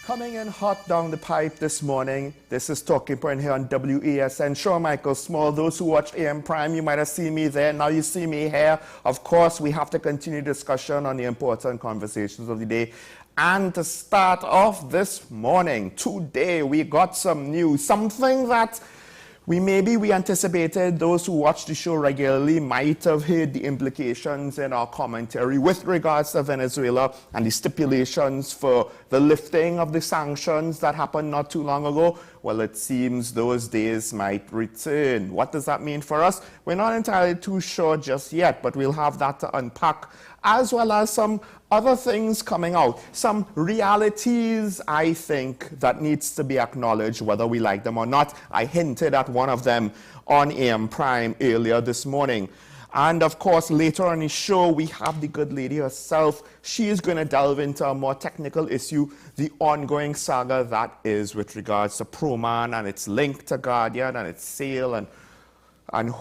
Coming in hot down the pipe this morning, this is Talking Point here on WESN. Sean Michael Small, those who watched AM Prime, you might have seen me there. Now you see me here. Of course, we have to continue discussion on the important conversations of the day. And to start off this morning, today, we got some news, something that we anticipated. Those who watch the show regularly might have heard the implications in our commentary with regards to Venezuela and the stipulations for the lifting of the sanctions that happened not too long ago. Well, it seems those days might return. What does that mean for us? We're not entirely too sure just yet, but we'll have that to unpack, as well as some other things coming out, some realities, I think, that needs to be acknowledged, whether we like them or not. I hinted at one of them on AM Prime earlier this morning. And of course, later on the show, we have the good lady herself. She is going to delve into a more technical issue, the ongoing saga that is with regards to ProMan and its link to Guardian and its sale and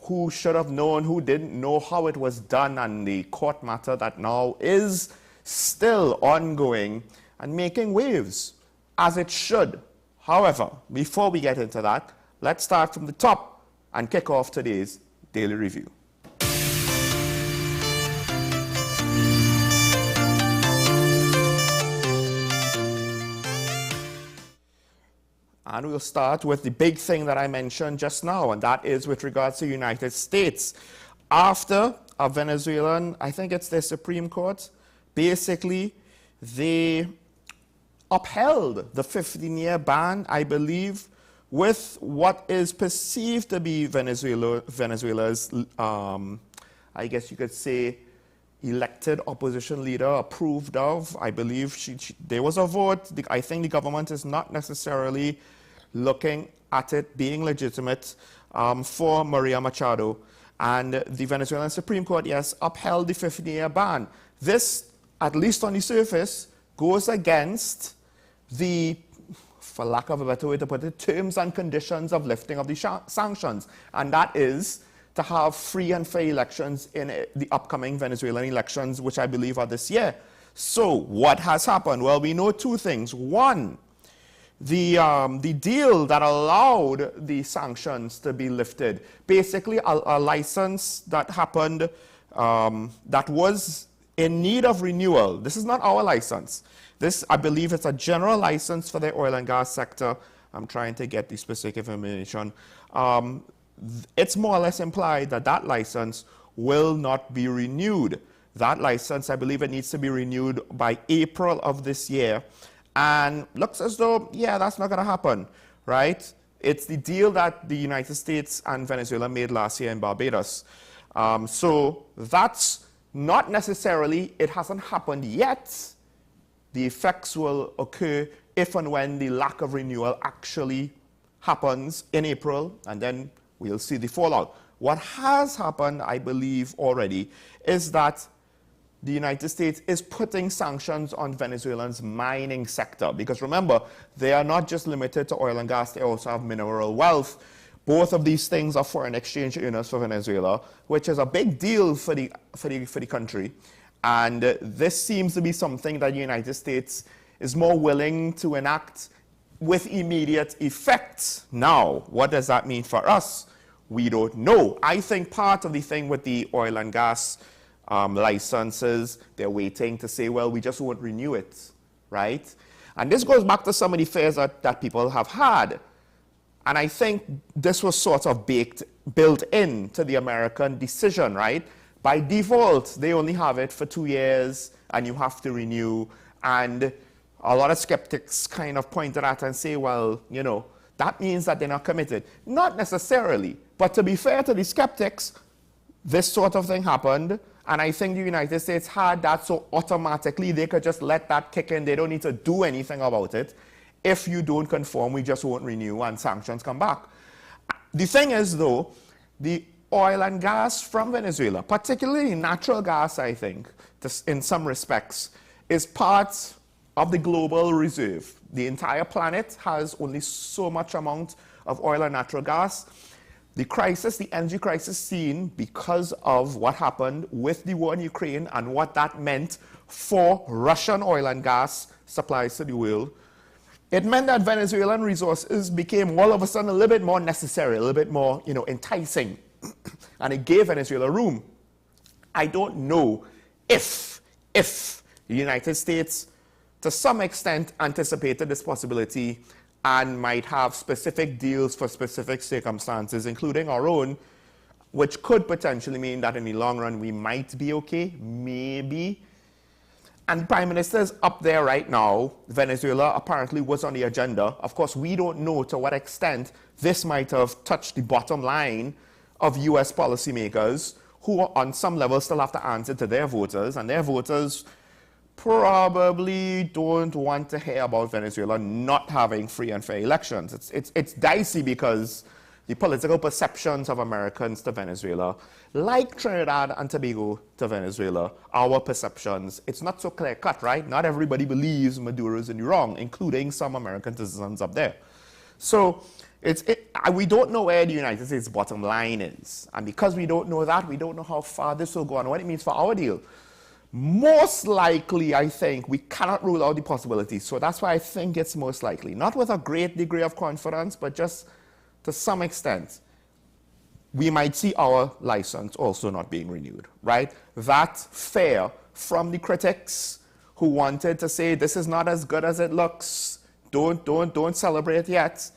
who should have known, who didn't know, how it was done, and the court matter that now is still ongoing and making waves, as it should. However, before we get into that, let's start from the top and kick off today's Daily Review. And we'll start with the big thing that I mentioned just now, and that is with regards to the United States. After a Venezuelan, I think it's the Supreme Court, basically they upheld the 15-year ban, I believe, with what is perceived to be Venezuela's, I guess you could say, elected opposition leader approved of. I believe there was a vote. I think the government is not necessarily looking at it being legitimate for Maria Machado. And the Venezuelan Supreme Court, yes, upheld the 15-year ban. This, at least on the surface, goes against the, for lack of a better way to put it, terms and conditions of lifting of the sanctions. And that is to have free and fair elections in the upcoming Venezuelan elections, which I believe are this year. So what has happened? Well, we know two things. One, the deal that allowed the sanctions to be lifted, basically a license that happened that was in need of renewal. This is not our license. This, I believe, is a general license for the oil and gas sector. I'm trying to get the specific information. It's more or less implied that that license will not be renewed. That license, I believe it needs to be renewed by April of this year. And looks as though, yeah, that's not going to happen, right? It's the deal that the United States and Venezuela made last year in Barbados. So that's not necessarily, it hasn't happened yet. The effects will occur if and when the lack of renewal actually happens in April, and then we'll see the fallout. What has happened, I believe already, is that the United States is putting sanctions on Venezuelans' mining sector. Because remember, they are not just limited to oil and gas, they also have mineral wealth. Both of these things are foreign exchange earners for Venezuela, which is a big deal for the country. And this seems to be something that the United States is more willing to enact with immediate effect. Now, what does that mean for us? We don't know. I think part of the thing with the oil and gas licenses, they're waiting to say, well, we just won't renew it, right? And this goes back to some of the fears that people have had. And I think this was sort of built into the American decision, right? By default, they only have it for 2 years, and you have to renew. And a lot of skeptics kind of point at that and say, well, you know, that means that they're not committed. Not necessarily. But to be fair to the skeptics, this sort of thing happened. And I think the United States had that, so automatically they could just let that kick in. They don't need to do anything about it. If you don't conform, we just won't renew and sanctions come back. The thing is, though, the oil and gas from Venezuela, particularly natural gas, I think, in some respects, is part of the global reserve. The entire planet has only so much amount of oil and natural gas. The crisis, the energy crisis seen because of what happened with the war in Ukraine and what that meant for Russian oil and gas supplies to the world, it meant that Venezuelan resources became all of a sudden a little bit more necessary, a little bit more, enticing. And it gave Venezuela room. I don't know if the United States, to some extent, anticipated this possibility and might have specific deals for specific circumstances, including our own, which could potentially mean that in the long run we might be okay, maybe. And the Prime Minister is up there right now. Venezuela apparently was on the agenda. Of course, we don't know to what extent this might have touched the bottom line of US policymakers who on some level still have to answer to their voters, and their voters probably don't want to hear about Venezuela not having free and fair elections. It's dicey because the political perceptions of Americans to Venezuela, like Trinidad and Tobago to Venezuela, our perceptions, it's not so clear-cut, right? Not everybody believes Maduro is in the wrong, including some American citizens up there. So we don't know where the United States' bottom line is. And because we don't know that, we don't know how far this will go and what it means for our deal. Most likely, I think, we cannot rule out the possibilities. So that's why I think it's most likely. Not with a great degree of confidence, but just to some extent, we might see our license also not being renewed, right? That fear from the critics who wanted to say, this is not as good as it looks, don't celebrate yet.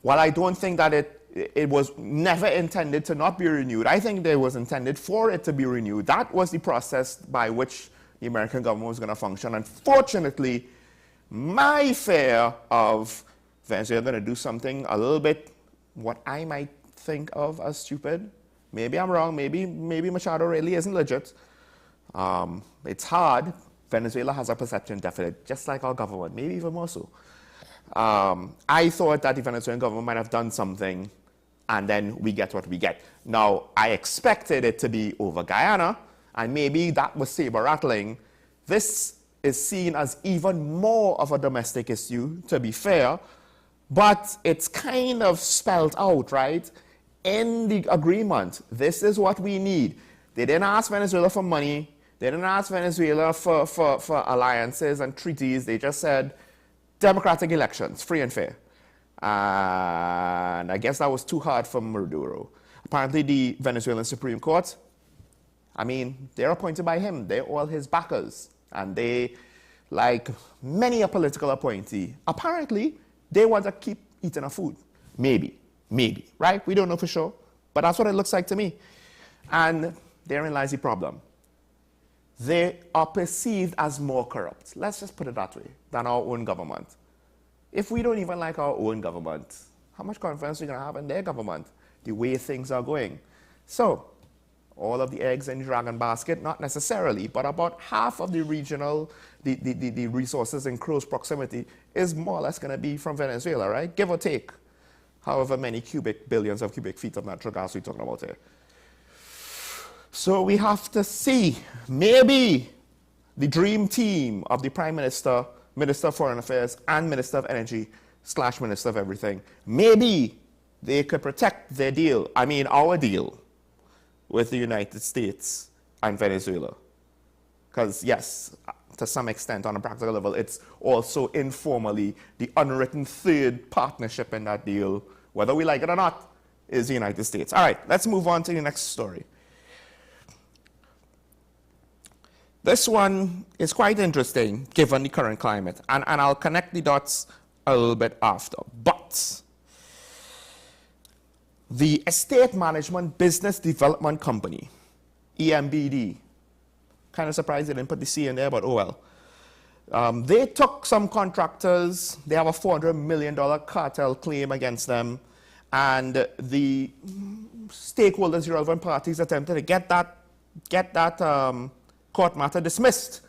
While I don't think that it was never intended to not be renewed, I think it was intended for it to be renewed. That was the process by which the American government was going to function. Unfortunately, my fear of Venezuela going to do something a little bit what I might think of as stupid. Maybe I'm wrong. Maybe Machado really isn't legit. It's hard. Venezuela has a perception deficit, just like our government, maybe even more so. I thought that the Venezuelan government might have done something, and then we get what we get. Now, I expected it to be over Guyana, and maybe that was saber-rattling. This is seen as even more of a domestic issue, to be fair, but it's kind of spelled out, right? In the agreement, this is what we need. They didn't ask Venezuela for money. They didn't ask Venezuela for alliances and treaties. They just said democratic elections, free and fair. And I guess that was too hard for Maduro. Apparently, the Venezuelan Supreme Court, they're appointed by him. They're all his backers. And they, like many a political appointee, apparently, they want to keep eating our food. Maybe, right? We don't know for sure. But that's what it looks like to me. And therein lies the problem. They are perceived as more corrupt, let's just put it that way, than our own government. If we don't even like our own government, how much confidence are we going to have in their government, the way things are going? So, all of the eggs in the dragon basket, not necessarily, but about half of the regional, the resources in close proximity is more or less going to be from Venezuela, right? Give or take, however many billions of cubic feet of natural gas we're talking about here. So we have to see, maybe the dream team of the Prime Minister, Minister of Foreign Affairs, and Minister of Energy / Minister of Everything, maybe they could protect their deal, our deal with the United States and Venezuela. Because yes, to some extent, on a practical level, it's also informally the unwritten third partnership in that deal, whether we like it or not, is the United States. All right, let's move on to the next story. This one is quite interesting, given the current climate, and I'll connect the dots a little bit after. But the Estate Management Business Development Company, EMBD, kind of surprised they didn't put the C in there, but oh well. They took some contractors. They have a $400 million cartel claim against them, and the stakeholders, the relevant parties, attempted to get that court matter dismissed,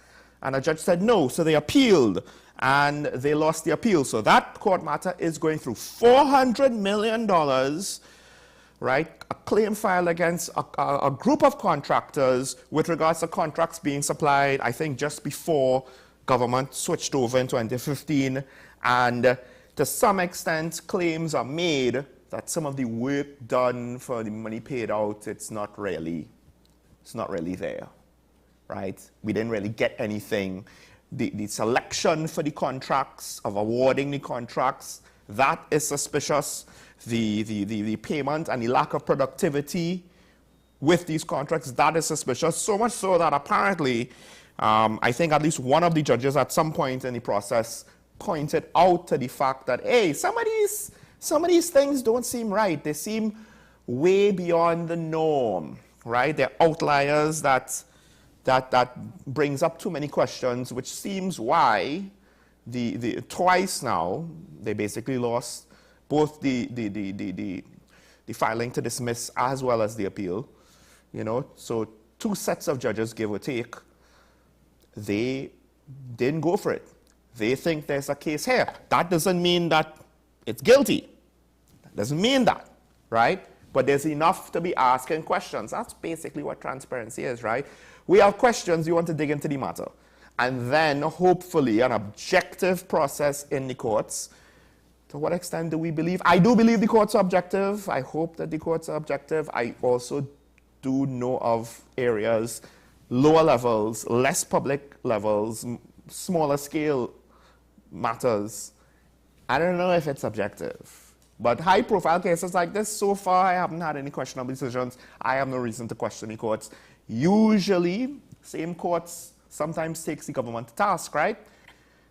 and a judge said no, so they appealed, and they lost the appeal. So that court matter is going through. $400 million, right? A claim filed against a group of contractors with regards to contracts being supplied, I think, just before government switched over in 2015, and to some extent, claims are made that some of the work done for the money paid out, it's not really there. Right? We didn't really get anything. the selection for the contracts, of awarding the contracts, that is suspicious. The payment and the lack of productivity with these contracts, that is suspicious. So much so that apparently, I think at least one of the judges at some point in the process pointed out to the fact that, hey, some of these things don't seem right. They seem way beyond the norm, right? They're outliers that brings up too many questions, which seems why twice now they basically lost both the filing to dismiss as well as the appeal. So 2 sets of judges, give or take, they didn't go for it. They think there's a case here. That doesn't mean that it's guilty. That doesn't mean that, right? But there's enough to be asking questions. That's basically what transparency is, right? We have questions, you want to dig into the matter. And then, hopefully, an objective process in the courts. To what extent do we believe? I do believe the courts are objective. I hope that the courts are objective. I also do know of areas, lower levels, less public levels, smaller scale matters. I don't know if it's objective. But high-profile cases like this, so far, I haven't had any questionable decisions. I have no reason to question the courts. Usually, same courts sometimes takes the government to task, right?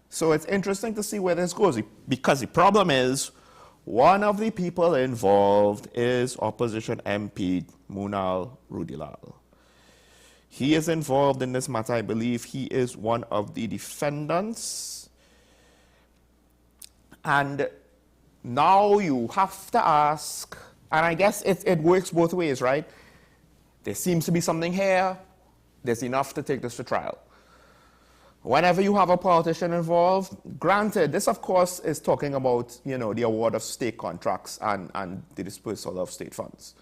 So it's interesting to see where this goes, because the problem is one of the people involved is opposition MP Munal Rudilal. He is involved in this matter. I believe he is one of the defendants. And now you have to ask, and I guess it works both ways, right? There seems to be something here. There's enough to take this to trial. Whenever you have a politician involved, granted, this of course is talking about, the award of state contracts and the dispersal of state funds.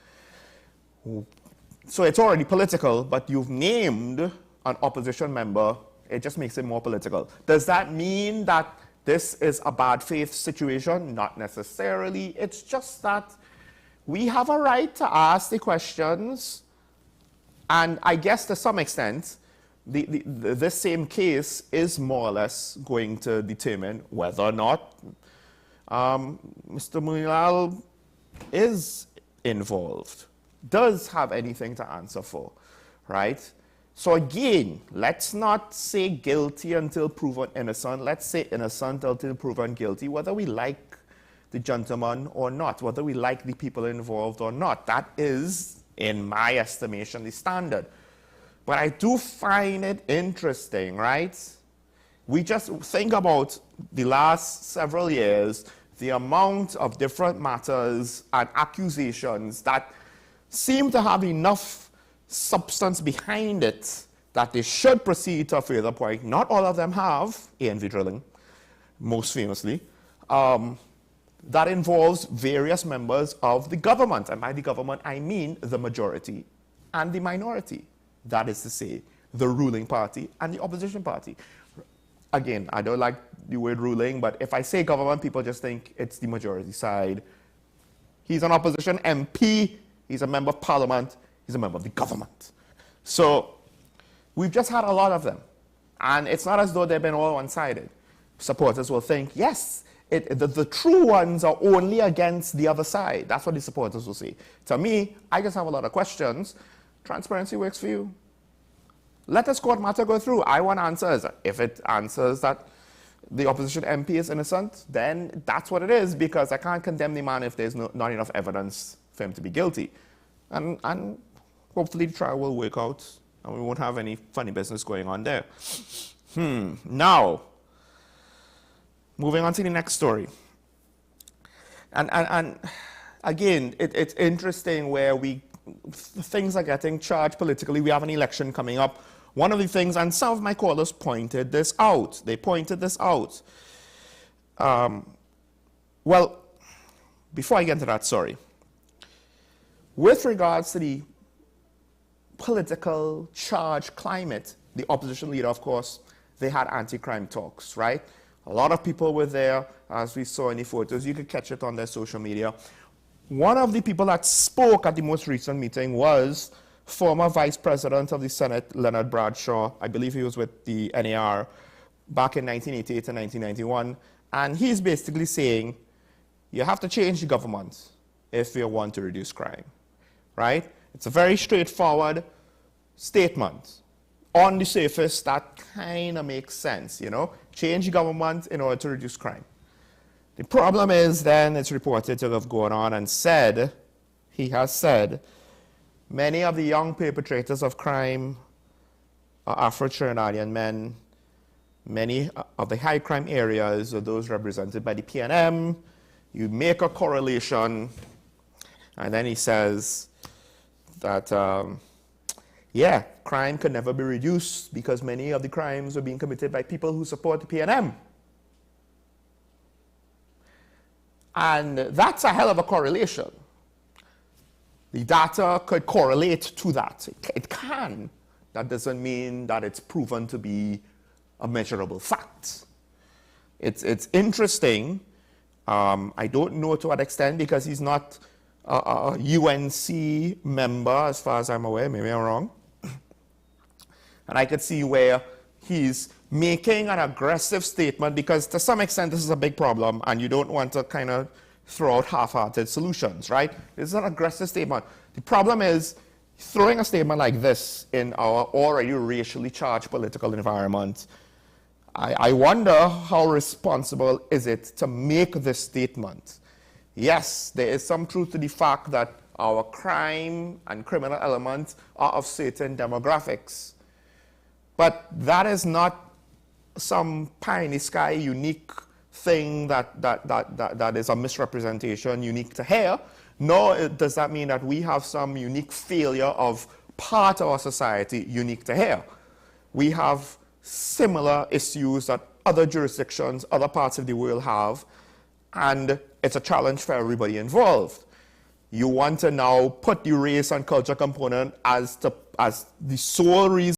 So it's already political, but you've named an opposition member. It just makes it more political. Does that mean that this is a bad faith situation? Not necessarily. It's just that we have a right to ask the questions, and I guess to some extent, this same case is more or less going to determine whether or not Mr. Munal is involved, does have anything to answer for, right? So again, let's not say guilty until proven innocent. Let's say innocent until proven guilty, whether we like the gentleman or not, whether we like the people involved or not. That is, in my estimation, the standard. But I do find it interesting, right? We just think about the last several years, the amount of different matters and accusations that seem to have enough substance behind it that they should proceed to a further point. Not all of them have, ANV drilling, most famously, that involves various members of the government. And by the government, I mean the majority and the minority. That is to say, the ruling party and the opposition party. Again, I don't like the word ruling, but if I say government, people just think it's the majority side. He's an opposition MP, he's a member of parliament, he's a member of the government. So we've just had a lot of them. And it's not as though they've been all one-sided. Supporters will think, yes, the true ones are only against the other side. That's what the supporters will say. To me, I just have a lot of questions. Transparency works for you. Let this court matter go through. I want answers. If it answers that the opposition MP is innocent, then that's what it is, because I can't condemn the man if there's not enough evidence for him to be guilty. And hopefully the trial will work out and we won't have any funny business going on there. Now, moving on to the next story. And again, it's interesting where things are getting charged politically. We have an election coming up. One of the things, and some of my callers pointed this out. They pointed this out. Well, before I get into that, sorry. With regards to the political charge climate, the opposition leader, of course, they had anti-crime talks, right? A lot of people were there, as we saw in the photos. You could catch it on their social media. One of the people that spoke at the most recent meeting was former Vice President of the Senate, Leonard Bradshaw. I believe he was with the NAR, back in 1988 and 1991, and he's basically saying you have to change the government if you want to reduce crime, right? It's a very straightforward statement. On the surface, that kind of makes sense, you know? Change the government in order to reduce crime. The problem is then it's reported to have gone on and said, he has said, many of the young perpetrators of crime are Afro-Trinidadian men. Many of the high crime areas are those represented by the PNM. You make a correlation, and then he says that, yeah, crime could never be reduced because many of the crimes are being committed by people who support the PNM. And that's a hell of a correlation. The data could correlate to that. It can. That doesn't mean that it's proven to be a measurable fact. It's interesting. I don't know to what extent because he's not a UNC member as far as I'm aware. Maybe I'm wrong. And I could see where he's making an aggressive statement because to some extent this is a big problem and you don't want to kind of throw out half-hearted solutions, right? This is an aggressive statement. The problem is throwing a statement like this in our already racially charged political environment. I wonder how responsible is it to make this statement. Yes, there is some truth to the fact that our crime and criminal elements are of certain demographics. But that is not some pie-in-the-sky unique thing that is a misrepresentation unique to here, nor does that mean that we have some unique failure of part of our society unique to here. We have similar issues that other jurisdictions, other parts of the world have, and it's a challenge for everybody involved. You want to now put the race and culture component as the sole reason